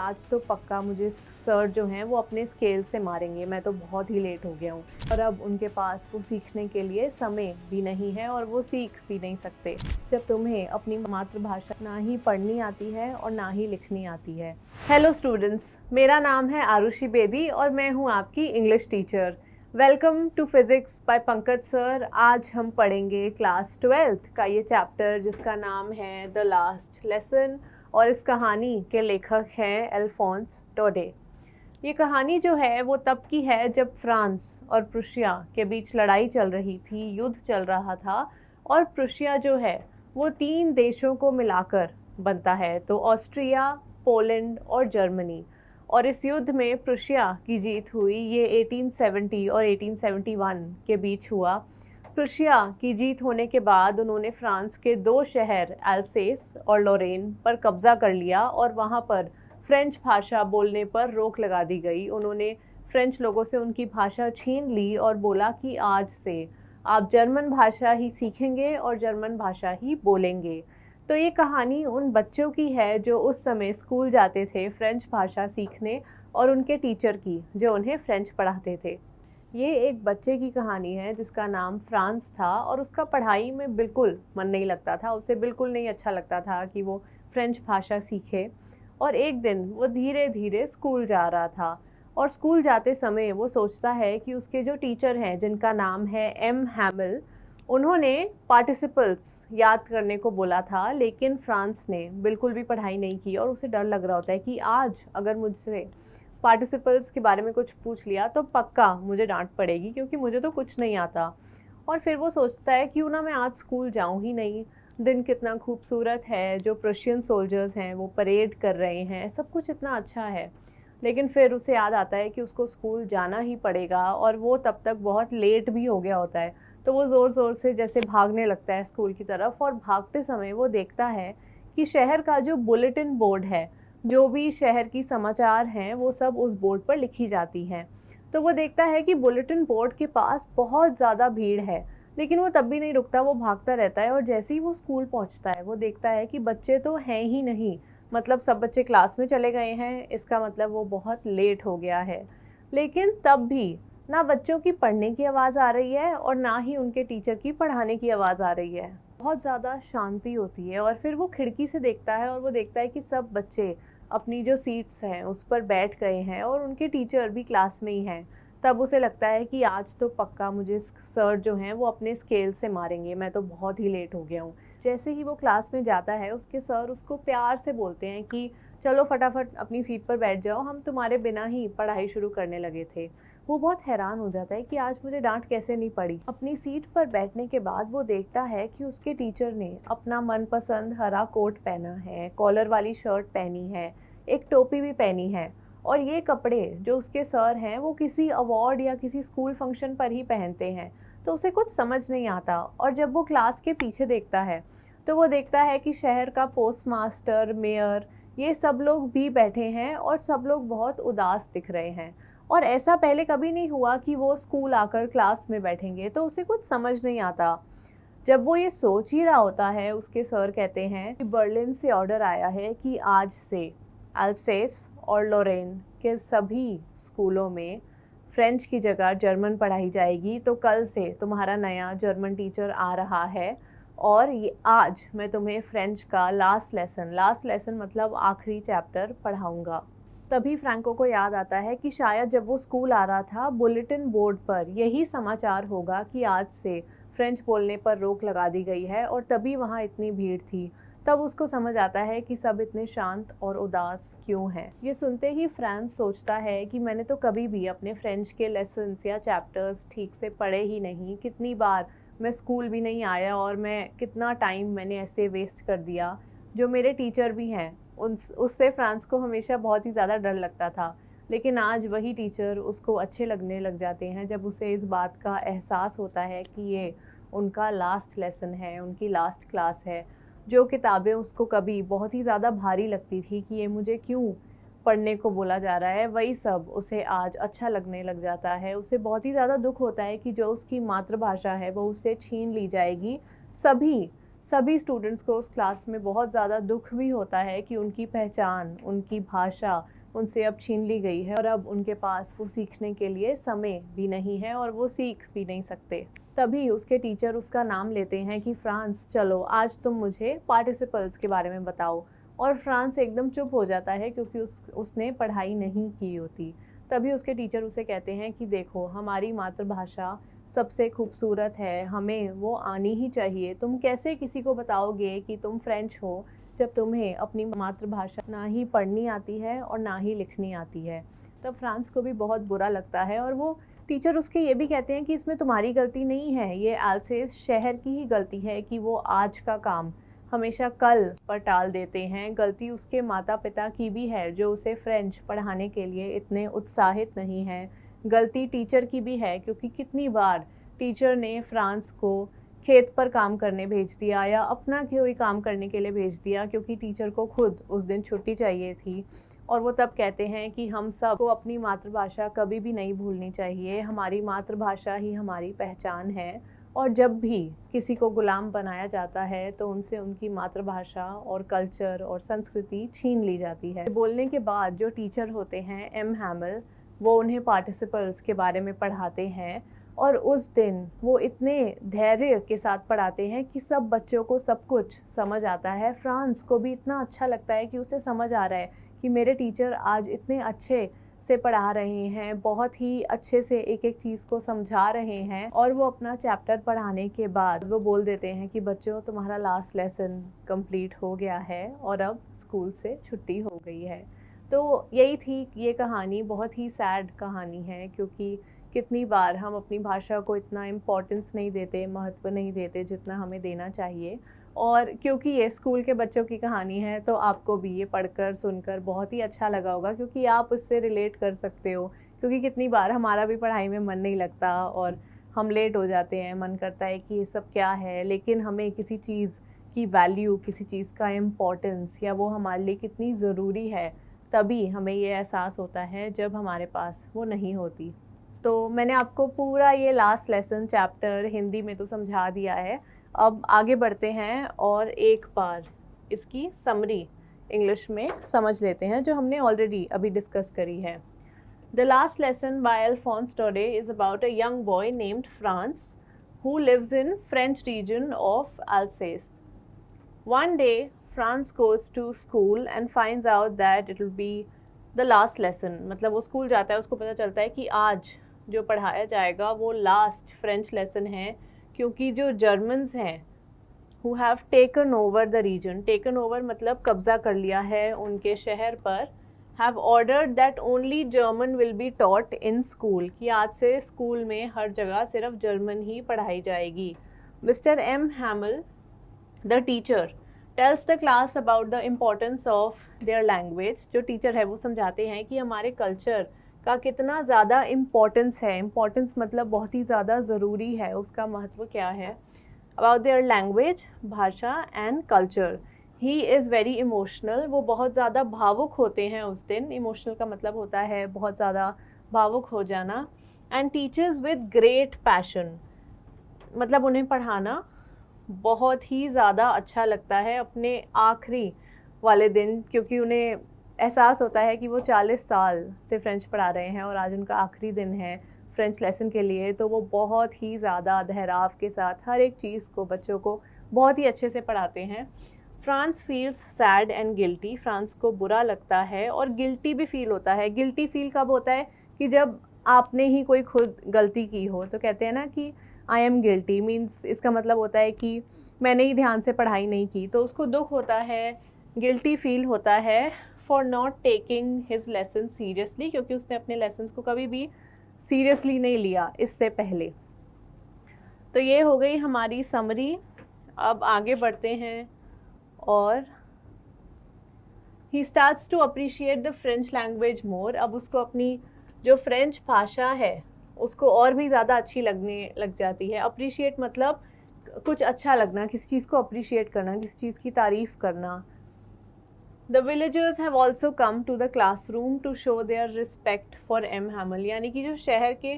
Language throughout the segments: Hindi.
आज तो पक्का मुझे सर जो हैं वो अपने स्केल से मारेंगे, मैं तो बहुत ही लेट हो गया हूँ और अब उनके पास वो सीखने के लिए समय भी नहीं है और वो सीख भी नहीं सकते जब तुम्हें अपनी मातृभाषा ना ही पढ़नी आती है और ना ही लिखनी आती है। हेलो स्टूडेंट्स, मेरा नाम है आरुषि बेदी और मैं हूँ आपकी English teacher. Welcome to physics by Pankaj sir. आज हम पढ़ेंगे क्लास 12th का ये चैप्टर जिसका नाम है द लास्ट लेसन और इस कहानी के लेखक हैं अल्फोंस डोडे। ये कहानी जो है वो तब की है जब फ्रांस और प्रुशिया के बीच लड़ाई चल रही थी, युद्ध चल रहा था और प्रुशिया जो है वो 3 देशों को मिलाकर बनता है, तो ऑस्ट्रिया, पोलैंड और जर्मनी। और इस युद्ध में प्रुशिया की जीत हुई। ये 1870 और 1871 के बीच हुआ। प्रुशिया की जीत होने के बाद उन्होंने फ्रांस के 2 शहर अल्सेस और लॉरेन पर कब्ज़ा कर लिया और वहाँ पर फ्रेंच भाषा बोलने पर रोक लगा दी गई। उन्होंने फ्रेंच लोगों से उनकी भाषा छीन ली और बोला कि आज से आप जर्मन भाषा ही सीखेंगे और जर्मन भाषा ही बोलेंगे। तो ये कहानी उन बच्चों की है जो उस समय स्कूल जाते थे फ्रेंच भाषा सीखने और उनके टीचर की जो उन्हें फ्रेंच पढ़ाते थे। ये एक बच्चे की कहानी है जिसका नाम फ्रांस था और उसका पढ़ाई में बिल्कुल मन नहीं लगता था। उसे बिल्कुल नहीं अच्छा लगता था कि वो फ्रेंच भाषा सीखे। और एक दिन वो धीरे धीरे स्कूल जा रहा था और स्कूल जाते समय वो सोचता है कि उसके जो टीचर हैं जिनका नाम है एम हैमिल, उन्होंने पार्टिसिपल्स याद करने को बोला था, लेकिन फ्रांस ने बिल्कुल भी पढ़ाई नहीं की और उसे डर लग रहा होता है कि आज अगर मुझसे पार्टिसिपल्स के बारे में कुछ पूछ लिया तो पक्का मुझे डांट पड़ेगी क्योंकि मुझे तो कुछ नहीं आता। और फिर वो सोचता है क्यों ना मैं आज स्कूल जाऊं ही नहीं। दिन कितना खूबसूरत है, जो प्रुशियन सोल्जर्स हैं वो परेड कर रहे हैं, सब कुछ इतना अच्छा है। लेकिन फिर उसे याद आता है कि उसको स्कूल जाना ही पड़ेगा और वो तब तक बहुत लेट भी हो गया होता है। तो वो ज़ोर ज़ोर से जैसे भागने लगता है स्कूल की तरफ और भागते समय वो देखता है कि शहर का जो बुलेटिन बोर्ड है, जो भी शहर की समाचार हैं वो सब उस बोर्ड पर लिखी जाती हैं। तो वो देखता है कि बुलेटिन बोर्ड के पास बहुत ज़्यादा भीड़ है, लेकिन वो तब भी नहीं रुकता, वो भागता रहता है और जैसे ही वो स्कूल पहुंचता है वो देखता है कि बच्चे तो हैं ही नहीं। मतलब सब बच्चे क्लास में चले गए हैं, इसका मतलब वो बहुत लेट हो गया है। लेकिन तब भी ना बच्चों की पढ़ने की आवाज़ आ रही है और ना ही उनके टीचर की पढ़ाने की आवाज़ आ रही है। बहुत ज़्यादा शांति होती है और फिर वो खिड़की से देखता है और वो देखता है कि सब बच्चे अपनी जो सीट्स हैं उस पर बैठ गए हैं और उनके टीचर भी क्लास में ही हैं। तब उसे लगता है कि आज तो पक्का मुझे सर जो हैं वो अपने स्केल से मारेंगे, मैं तो बहुत ही लेट हो गया हूँ। जैसे ही वो क्लास में जाता है उसके सर उसको प्यार से बोलते हैं कि चलो फटाफट अपनी सीट पर बैठ जाओ, हम तुम्हारे बिना ही पढ़ाई शुरू करने लगे थे। वो बहुत हैरान हो जाता है कि आज मुझे डांट कैसे नहीं पड़ी। अपनी सीट पर बैठने के बाद वो देखता है कि उसके टीचर ने अपना मनपसंद हरा कोट पहना है, कॉलर वाली शर्ट पहनी है, एक टोपी भी पहनी है और ये कपड़े जो उसके सर हैं वो किसी अवार्ड या किसी स्कूल फंक्शन पर ही पहनते हैं। तो उसे कुछ समझ नहीं आता और जब वो क्लास के पीछे देखता है तो वो देखता है कि शहर का पोस्टमास्टर, मेयर, ये सब लोग भी बैठे हैं और सब लोग बहुत उदास दिख रहे हैं। और ऐसा पहले कभी नहीं हुआ कि वो स्कूल आकर क्लास में बैठेंगे, तो उसे कुछ समझ नहीं आता। जब वो ये सोच ही रहा होता है उसके सर कहते हैं कि बर्लिन से ऑर्डर आया है कि आज से अल्सेस और लॉरेन के सभी स्कूलों में फ्रेंच की जगह जर्मन पढ़ाई जाएगी। तो कल से तुम्हारा नया जर्मन टीचर आ रहा है और ये आज मैं तुम्हें फ्रेंच का लास्ट लेसन मतलब आखिरी चैप्टर पढ़ाऊँगा। तभी फ्रैंको को याद आता है कि शायद जब वो स्कूल आ रहा था बुलेटिन बोर्ड पर यही समाचार होगा कि आज से फ्रेंच बोलने पर रोक लगा दी गई है और तभी वहाँ इतनी भीड़ थी। तब उसको समझ आता है कि सब इतने शांत और उदास क्यों हैं। ये सुनते ही फ्रांस सोचता है कि मैंने तो कभी भी अपने फ्रेंच के लेसन्स या चैप्टर्स ठीक से पढ़े ही नहीं। कितनी बार मैं स्कूल भी नहीं आया और मैं कितना टाइम मैंने ऐसे वेस्ट कर दिया। जो मेरे टीचर भी हैं उससे फ्रांस को हमेशा बहुत ही ज़्यादा डर लगता था, लेकिन आज वही टीचर उसको अच्छे लगने लग जाते हैं जब उसे इस बात का एहसास होता है कि ये उनका लास्ट लेसन है, उनकी लास्ट क्लास है। जो किताबें उसको कभी बहुत ही ज़्यादा भारी लगती थी कि ये मुझे क्यों पढ़ने को बोला जा रहा है, वही सब उसे आज अच्छा लगने लग जाता है। उसे बहुत ही ज़्यादा दुख होता है कि जो उसकी मातृभाषा है वो उससे छीन ली जाएगी। सभी स्टूडेंट्स को उस क्लास में बहुत ज़्यादा दुख भी होता है कि उनकी पहचान, उनकी भाषा उनसे अब छीन ली गई है और अब उनके पास वो सीखने के लिए समय भी नहीं है और वो सीख भी नहीं सकते। तभी उसके टीचर उसका नाम लेते हैं कि फ्रांस, चलो आज तुम मुझे पार्टिसिपल्स के बारे में बताओ। और फ्रांस एकदम चुप हो जाता है क्योंकि उसने पढ़ाई नहीं की होती। तभी उसके टीचर उसे कहते हैं कि देखो, हमारी मातृभाषा सबसे खूबसूरत है, हमें वो आनी ही चाहिए। तुम कैसे किसी को बताओगे कि तुम फ्रेंच हो जब तुम्हें अपनी मातृभाषा ना ही पढ़नी आती है और ना ही लिखनी आती है। तब फ्रांस को भी बहुत बुरा लगता है और वो टीचर उसके ये भी कहते हैं कि इसमें तुम्हारी गलती नहीं है, ये अल्सेस शहर की ही गलती है कि वो आज का काम हमेशा कल पर टाल देते हैं। गलती उसके माता पिता की भी है जो उसे फ्रेंच पढ़ाने के लिए इतने उत्साहित नहीं हैं। गलती टीचर की भी है क्योंकि कितनी बार टीचर ने फ्रांस को खेत पर काम करने भेज दिया या अपना कोई काम करने के लिए भेज दिया क्योंकि टीचर को खुद उस दिन छुट्टी चाहिए थी। और वो तब कहते हैं कि हम सब को अपनी मातृभाषा कभी भी नहीं भूलनी चाहिए, हमारी मातृभाषा ही हमारी पहचान है। और जब भी किसी को गुलाम बनाया जाता है तो उनसे उनकी मातृभाषा और कल्चर और संस्कृति छीन ली जाती है। बोलने के बाद जो टीचर होते हैं एम हैमल, वो उन्हें पार्टिसिपल्स के बारे में पढ़ाते हैं और उस दिन वो इतने धैर्य के साथ पढ़ाते हैं कि सब बच्चों को सब कुछ समझ आता है। फ्रांस को भी इतना अच्छा लगता है कि उसे समझ आ रहा है कि मेरे टीचर आज इतने अच्छे से पढ़ा रहे हैं, बहुत ही अच्छे से एक एक चीज़ को समझा रहे हैं। और वो अपना चैप्टर पढ़ाने के बाद वो बोल देते हैं कि बच्चों, तुम्हारा लास्ट लेसन कंप्लीट हो गया है और अब स्कूल से छुट्टी हो गई है। तो यही थी ये कहानी। बहुत ही सैड कहानी है क्योंकि कितनी बार हम अपनी भाषा को इतना इम्पोर्टेंस नहीं देते, महत्व नहीं देते जितना हमें देना चाहिए। और क्योंकि ये स्कूल के बच्चों की कहानी है तो आपको भी ये पढ़कर सुनकर बहुत ही अच्छा लगा होगा क्योंकि आप उससे रिलेट कर सकते हो। क्योंकि कितनी बार हमारा भी पढ़ाई में मन नहीं लगता और हम लेट हो जाते हैं, मन करता है कि ये सब क्या है, लेकिन हमें किसी चीज़ की वैल्यू, किसी चीज़ का इम्पोर्टेंस या वो हमारे लिए कितनी ज़रूरी है, तभी हमें ये एहसास होता है जब हमारे पास वो नहीं होती। तो मैंने आपको पूरा ये लास्ट लेसन चैप्टर हिंदी में तो समझा दिया है। अब आगे बढ़ते हैं और एक बार इसकी समरी इंग्लिश में समझ लेते हैं जो हमने ऑलरेडी अभी डिस्कस करी है। The last lesson by Alphonse Daudet is about a young boy named France who lives in French region of Alsace. One day, France goes to school and finds out that it will be the last lesson. मतलब वो स्कूल जाता है, उसको पता चलता है कि आज जो पढ़ाया जाएगा वो लास्ट फ्रेंच लेसन है क्योंकि जो जर्मन्स हैं who have taken over the region, taken over मतलब कब्ज़ा कर लिया है उनके शहर पर, have ordered that only German will be taught in school, कि आज से स्कूल में हर जगह सिर्फ जर्मन ही पढ़ाई जाएगी। Mr. M. Hamel, the teacher, tells the class about the importance of their language. जो टीचर है वो समझाते हैं कि हमारे कल्चर का कितना ज़्यादा इम्पोर्टेंस है। इम्पोर्टेंस मतलब बहुत ही ज़्यादा ज़रूरी है, उसका महत्व क्या है। About their language, भाषा and culture. He is very emotional. वो बहुत ज़्यादा भावुक होते हैं उस दिन। इमोशनल का मतलब होता है बहुत ज़्यादा भावुक हो जाना। And teaches with great passion. मतलब उन्हें पढ़ाना बहुत ही ज़्यादा अच्छा लगता है अपने आखिरी वाले दिन, क्योंकि उन्हें एहसास होता है कि वो 40 साल से फ़्रेंच पढ़ा रहे हैं और आज उनका आखिरी दिन है फ्रेंच लेसन के लिए। तो वो बहुत ही ज़्यादा ठहराव के साथ हर एक चीज़ को बच्चों को बहुत ही अच्छे से पढ़ाते हैं। France feels sad and guilty, France को बुरा लगता है और गिल्टी भी फील होता है। गिल्टी फील कब होता है कि जब आपने ही कोई खुद गलती की हो, तो कहते हैं ना कि आई एम गिल्टी, मीन्स इसका मतलब होता है कि मैंने ही ध्यान से पढ़ाई नहीं की, तो उसको दुख होता है, गिल्टी फील होता है for not taking his lesson seriously, क्योंकि उसने अपने लेसन्स को कभी भी सीरियसली नहीं लिया इससे पहले। तो ये हो गई हमारी समरी। अब आगे बढ़ते हैं और he starts to appreciate the French language more. अब उसको अपनी जो फ्रेंच भाषा है उसको और भी ज़्यादा अच्छी लगने लग जाती है। अप्रिशिएट मतलब कुछ अच्छा लगना, किसी चीज़ को अप्रिशिएट करना, किसी चीज़ की तारीफ़ करना। The villagers have also come to the classroom to show their respect for M. Hamel, यानी कि जो शहर के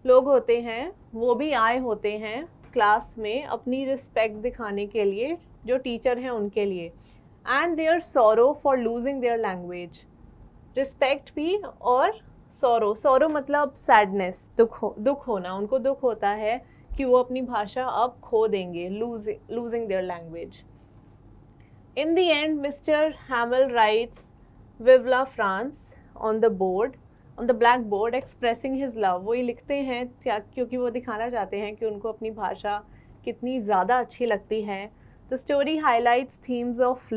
लोग होते हैं वो भी आए होते हैं क्लास में अपनी रिस्पेक्ट दिखाने के लिए जो टीचर हैं उनके लिए। And their sorrow for losing their language, respect भी, और सॉरो मतलब सैडनेस, दुख होना, उनको दुख होता है कि वो अपनी भाषा अब खो देंगे, losing their language. In the end Mister Hamel writes vive la France on the blackboard expressing his love. वो ये लिखते हैं क्या, क्योंकि वो दिखाना चाहते हैं कि उनको अपनी भाषा कितनी ज़्यादा अच्छी लगती है। The story highlights themes of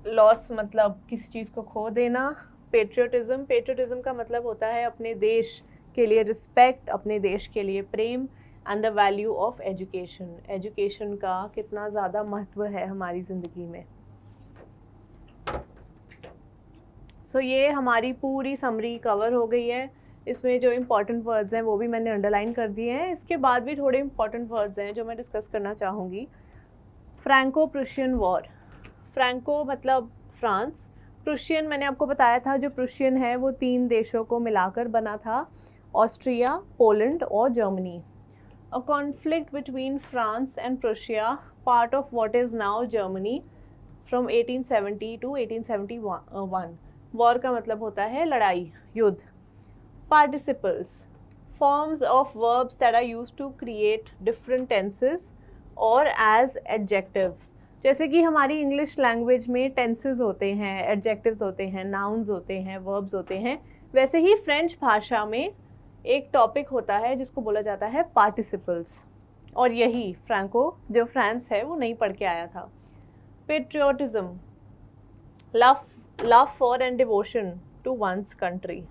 loss मतलब किसी चीज़ को खो देना। पेट्रियोटिज्म का मतलब होता है अपने देश के लिए रिस्पेक्ट, अपने देश के लिए प्रेम। And the value of education का कितना ज़्यादा महत्व है हमारी ज़िंदगी में। सो ये हमारी पूरी समरी कवर हो गई है। इसमें जो इम्पॉर्टेंट वर्ड्स हैं वो भी मैंने अंडरलाइन कर दिए हैं। इसके बाद भी थोड़े इम्पॉर्टेंट वर्ड्स हैं जो मैं डिस्कस करना चाहूँगी। Franco Prussian war. फ्रैंको मतलब फ्रांस, प्रुशियन मैंने आपको बताया था, जो प्रुशियन है वो 3 देशों को मिलाकर बना था, ऑस्ट्रिया, पोलैंड और Germany. A conflict between France and Prussia, part of what is now Germany, from 1870 to 1871। War का मतलब होता है लड़ाई, युद्ध। Participles, forms of verbs that are used to create different tenses और एज एडजेक्टिव्स। जैसे कि हमारी इंग्लिश लैंग्वेज में टेंसेस होते हैं, एडजेक्टिव्स होते हैं, नाउन्स होते हैं, वर्ब्स होते हैं, वैसे ही फ्रेंच भाषा में एक टॉपिक होता है जिसको बोला जाता है पार्टिसिपल्स, और यही फ्रैंको जो फ्रांस है वो नहीं पढ़ के आया था। Patriotism, love for and devotion to one's country.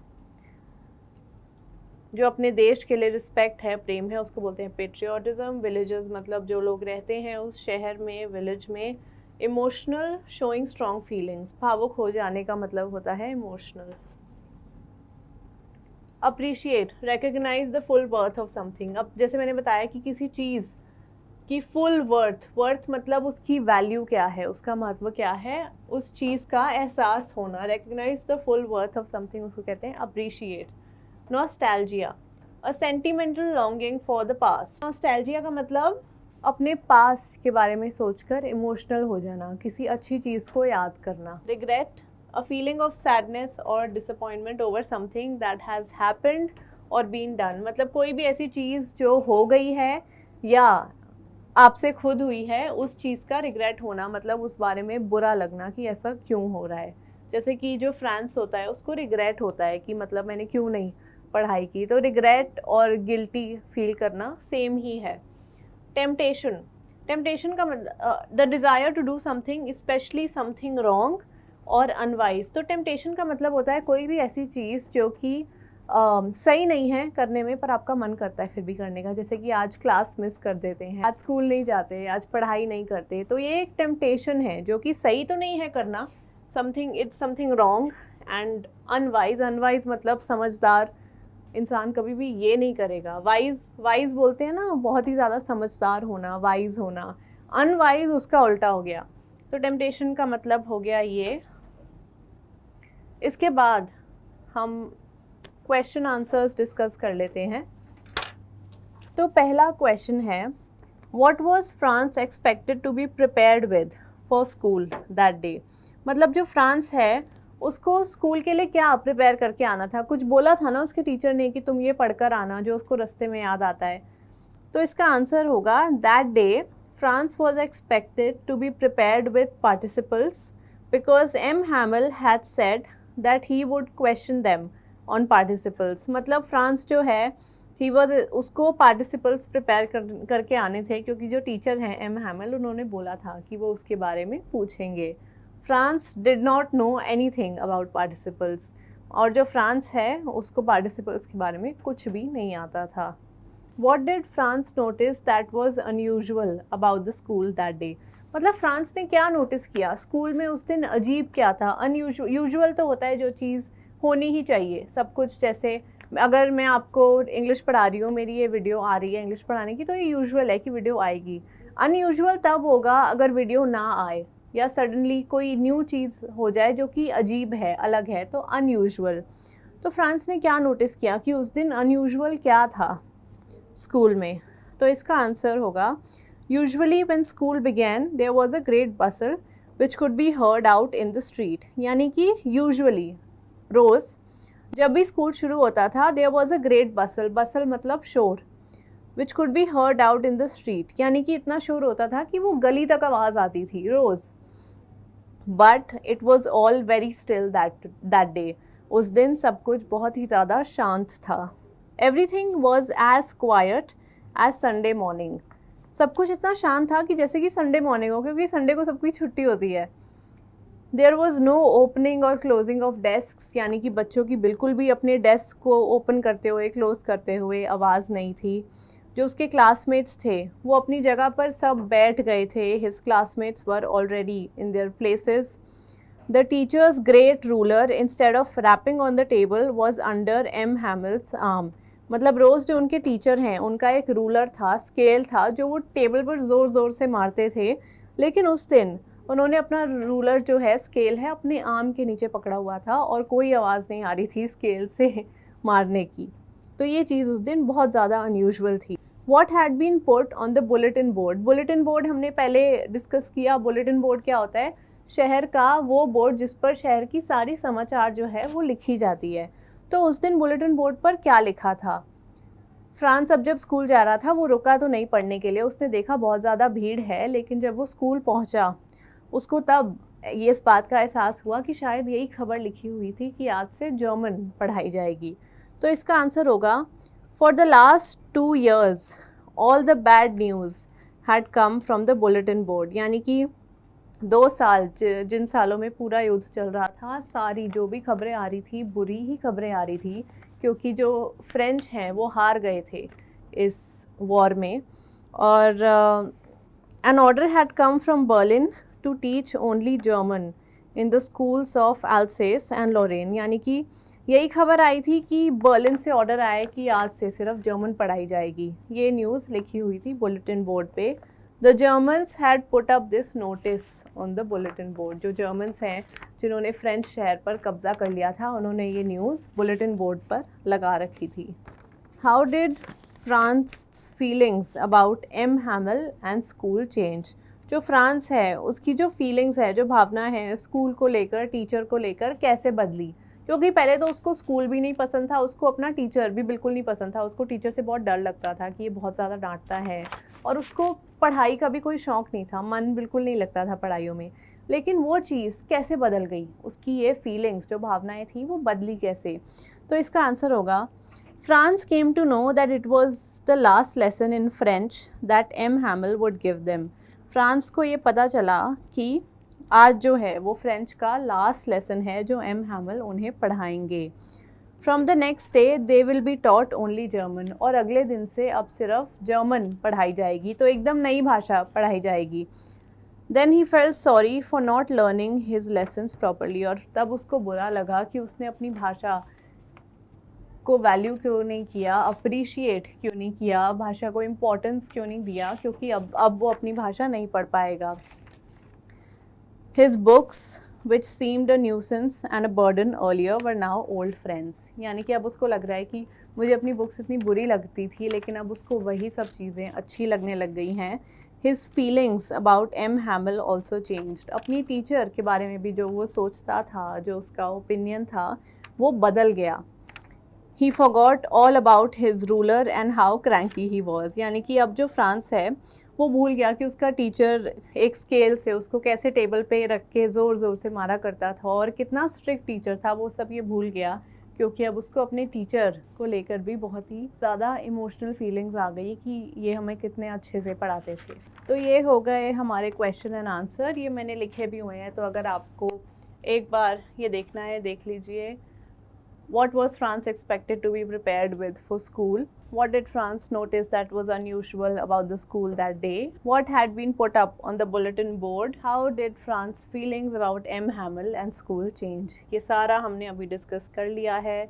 जो अपने देश के लिए रिस्पेक्ट है, प्रेम है, उसको बोलते हैं पेट्रियोटिज्म। विलेजेस मतलब जो लोग रहते हैं उस शहर में, विलेज में। इमोशनल, शोइंग स्ट्रॉन्ग फीलिंग्स, भावुक हो जाने का मतलब होता है emotional. Appreciate, recognise the full worth of something. अब जैसे मैंने बताया कि किसी चीज़ की फुल वर्थ मतलब उसकी वैल्यू क्या है, उसका महत्व क्या है, उस चीज़ का एहसास होना। Recognise the full worth of something, उसको कहते हैं appreciate. Nostalgia, a sentimental longing for the past. Nostalgia का मतलब अपने पास्ट के बारे में सोचकर इमोशनल हो जाना, किसी अच्छी चीज़ को याद करना। Regret, a feeling of sadness और disappointment over something that has happened और बीन डन। मतलब कोई भी ऐसी चीज़ जो हो गई है या आपसे खुद हुई है, उस चीज़ का रिग्रेट होना, मतलब उस बारे में बुरा लगना कि ऐसा क्यों हो रहा है। जैसे कि जो फ्रांस होता है उसको रिग्रेट होता है कि मतलब मैंने क्यों नहीं पढ़ाई की, तो रिग्रेट और गिल्टी फील करना सेम ही है। टेम्पटेशन का मतलब the desire to do something, specially something wrong और अनवाइज। तो टेम्पटेशन का मतलब होता है कोई भी ऐसी चीज़ जो कि सही नहीं है करने में, पर आपका मन करता है फिर भी करने का। जैसे कि आज क्लास मिस कर देते हैं, आज स्कूल नहीं जाते, आज पढ़ाई नहीं करते, तो ये एक टेम्पटेशन है जो कि सही तो नहीं है करना, it's something wrong and unwise मतलब समझदार इंसान कभी भी ये नहीं करेगा। वाइज बोलते हैं ना, बहुत ही ज़्यादा समझदार होना, वाइज होना। अनवाइज उसका उल्टा हो गया। तो टेम्पटेशन का मतलब हो गया ये। इसके बाद हम क्वेश्चन आंसर्स डिस्कस कर लेते हैं। तो पहला क्वेश्चन है, what was France expected to be prepared with for school that day. मतलब जो फ्रांस है उसको स्कूल के लिए क्या प्रिपेयर करके आना था, कुछ बोला था ना उसके टीचर ने कि तुम ये पढ़कर आना, जो उसको रास्ते में याद आता है। तो इसका आंसर होगा, that day France was expected to be prepared with participles because M Hamel had said that he would question them on participles. मतलब फ्रांस जो है उसको पार्टिसिपल्स प्रिपेयर करके आने थे, क्योंकि जो टीचर हैं एम हैमल, उन्होंने बोला था कि वो उसके बारे में पूछेंगे। France did not know anything about participles, और जो फ्रांस है उसको पार्टिसिपल्स के बारे में कुछ भी नहीं आता था। What did France notice that was unusual about the school that day. मतलब फ्रांस ने क्या नोटिस किया स्कूल में उस दिन, अजीब क्या था। यूजुअल तो होता है जो चीज़ होनी ही चाहिए सब कुछ। जैसे अगर मैं आपको इंग्लिश पढ़ा रही हूँ, मेरी ये वीडियो आ रही है इंग्लिश पढ़ाने की, तो ये यूजुअल है कि वीडियो आएगी। अनयूजुअल तब होगा अगर वीडियो ना आए या सडनली कोई न्यू चीज़ हो जाए जो कि अजीब है, अलग है, तो अनयूजुअल। तो फ्रांस ने क्या नोटिस किया कि उस दिन अनयूजुअल क्या था स्कूल में। तो इसका आंसर होगा, usually when school began there was a great bustle which could be heard out in the street, यानी कि यूजुअली रोज़ जब भी स्कूल शुरू होता था देयर वॉज अ ग्रेट बसल, बसल मतलब शोर, विच could be heard out in the street, यानी कि इतना शोर होता था कि वो गली तक आवाज़ आती थी रोज़। But it was all very still that day, उस दिन सब कुछ बहुत ही ज़्यादा शांत था। Everything was as quiet as Sunday morning, सब कुछ इतना शांत था कि जैसे कि संडे मॉर्निंग हो, क्योंकि संडे को सबकी छुट्टी होती है। देयर वॉज नो ओपनिंग और क्लोजिंग ऑफ डेस्क, यानी कि बच्चों की बिल्कुल भी अपने डेस्क को ओपन करते हुए क्लोज करते हुए आवाज़ नहीं थी। जो उसके क्लासमेट्स थे वो अपनी जगह पर सब बैठ गए थे, his classmates were already in their places. The teacher's great ruler instead of rapping on the table was under M Hamel's arm, मतलब रोज़ जो उनके टीचर हैं उनका एक रूलर था, स्केल था, जो वो टेबल पर ज़ोर ज़ोर से मारते थे, लेकिन उस दिन उन्होंने अपना रूलर जो है, स्केल है, अपने आर्म के नीचे पकड़ा हुआ था और कोई आवाज़ नहीं आ रही थी स्केल से मारने की। तो ये चीज़ उस दिन बहुत ज़्यादा अनयूजुअल थी। What had been put on the bulletin board? Bulletin board हमने पहले डिस्कस किया। बुलेटिन बोर्ड क्या होता है? शहर का वो बोर्ड जिस पर शहर की सारी समाचार जो है वो लिखी जाती है। तो उस दिन बुलेटिन बोर्ड पर क्या लिखा था? फ्रांस अब जब स्कूल जा रहा था वो रुका तो नहीं पढ़ने के लिए, उसने देखा बहुत ज़्यादा भीड़ है, लेकिन जब वो स्कूल पहुंचा उसको तब ये इस बात का एहसास हुआ कि शायद यही खबर लिखी हुई थी कि आज से जर्मन पढ़ाई जाएगी। तो इसका आंसर होगा for the last 2 years all the bad news had come from the bulletin board, यानी कि 2 साल जिन सालों में पूरा युद्ध चल रहा था, सारी जो भी खबरें आ रही थी बुरी ही खबरें आ रही थी, क्योंकि जो फ्रेंच हैं वो हार गए थे इस वॉर में। और an order had come from Berlin to teach only German in the schools of Alsace and Lorraine, यानी कि यही खबर आई थी कि बर्लिन से ऑर्डर आया कि आज से सिर्फ जर्मन पढ़ाई जाएगी। ये न्यूज़ लिखी हुई थी बुलेटिन बोर्ड पे। The Germans had put up this notice on the bulletin board, जो जर्मन्स हैं जिन्होंने फ्रेंच शहर पर कब्ज़ा कर लिया था, उन्होंने ये न्यूज़ बुलेटिन बोर्ड पर लगा रखी थी। How did France feelings about M Hamel and school change? जो फ्रांस है उसकी जो फीलिंग्स है, जो भावना है स्कूल को लेकर, टीचर को लेकर, कैसे बदली? क्योंकि पहले तो उसको स्कूल भी नहीं पसंद था, उसको अपना टीचर भी बिल्कुल नहीं पसंद था, उसको टीचर से बहुत डर लगता था कि ये बहुत ज़्यादा डांटता है, और उसको पढ़ाई का भी कोई शौक़ नहीं था, मन बिल्कुल नहीं लगता था पढ़ाइयों में। लेकिन वो चीज़ कैसे बदल गई, उसकी ये फीलिंग्स, जो भावनाएं थी, वो बदली कैसे? तो इसका आंसर होगा France came to know that it was the last lesson in French that M Hamel would give them. France को ये पता चला कि आज जो है वो फ्रेंच का लास्ट लेसन है जो एम हैमिल उन्हें पढ़ाएंगे। From the next day they will be taught only German, और अगले दिन से अब सिर्फ जर्मन पढ़ाई जाएगी, तो एकदम नई भाषा पढ़ाई जाएगी। Then he felt sorry for not learning his lessons properly, और तब उसको बुरा लगा कि उसने अपनी भाषा को वैल्यू क्यों नहीं किया, अप्रिशिएट क्यों नहीं किया, भाषा को इम्पोर्टेंस क्यों नहीं दिया, क्योंकि अब वो अपनी भाषा नहीं पढ़ पाएगा। His books, which seemed a nuisance and a burden earlier, were now old friends. यानी कि अब उसको लग रहा है कि मुझे अपनी बुक्स इतनी बुरी लगती थी, लेकिन अब उसको वही सब चीज़ें अच्छी लगने लग गई हैं। His feelings about M. Hamill also changed. अपनी टीचर के बारे में भी जो वो सोचता था, जो उसका ओपिनियन था, वो बदल गया। He forgot all about his ruler and how cranky he was. यानी कि अब जो फ्रांस है वो भूल गया कि उसका टीचर एक स्केल से उसको कैसे टेबल पे रख के ज़ोर ज़ोर से मारा करता था और कितना स्ट्रिक्ट टीचर था, वो सब ये भूल गया, क्योंकि अब उसको अपने टीचर को लेकर भी बहुत ही ज़्यादा इमोशनल फीलिंग्स आ गई कि ये हमें कितने अच्छे से पढ़ाते थे। तो ये हो गए हमारे क्वेश्चन एंड आंसर, ये मैंने लिखे भी हुए हैं, तो अगर आपको एक बार ये देखना है देख लीजिए। What was France expected to be prepared with for school? What did France notice that was unusual about the school that day? What had been put up on the bulletin board? How did France's feelings about M. Hamill and school change? ये सारा हमने अभी डिस्कस कर लिया है।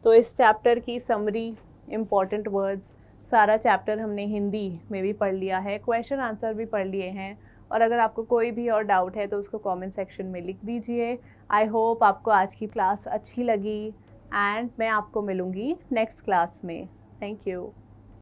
तो इस चैप्टर की समरी, इम्पॉर्टेंट वर्ड्स, सारा चैप्टर हमने हिंदी में भी पढ़ लिया है, क्वेश्चन आंसर भी पढ़ लिए हैं, और अगर आपको कोई भी और डाउट है तो उसको कमेंट सेक्शन में लिख दीजिए। आई होप आपको आज की क्लास अच्छी लगी, एंड मैं आपको मिलूँगी नेक्स्ट क्लास में। Thank you.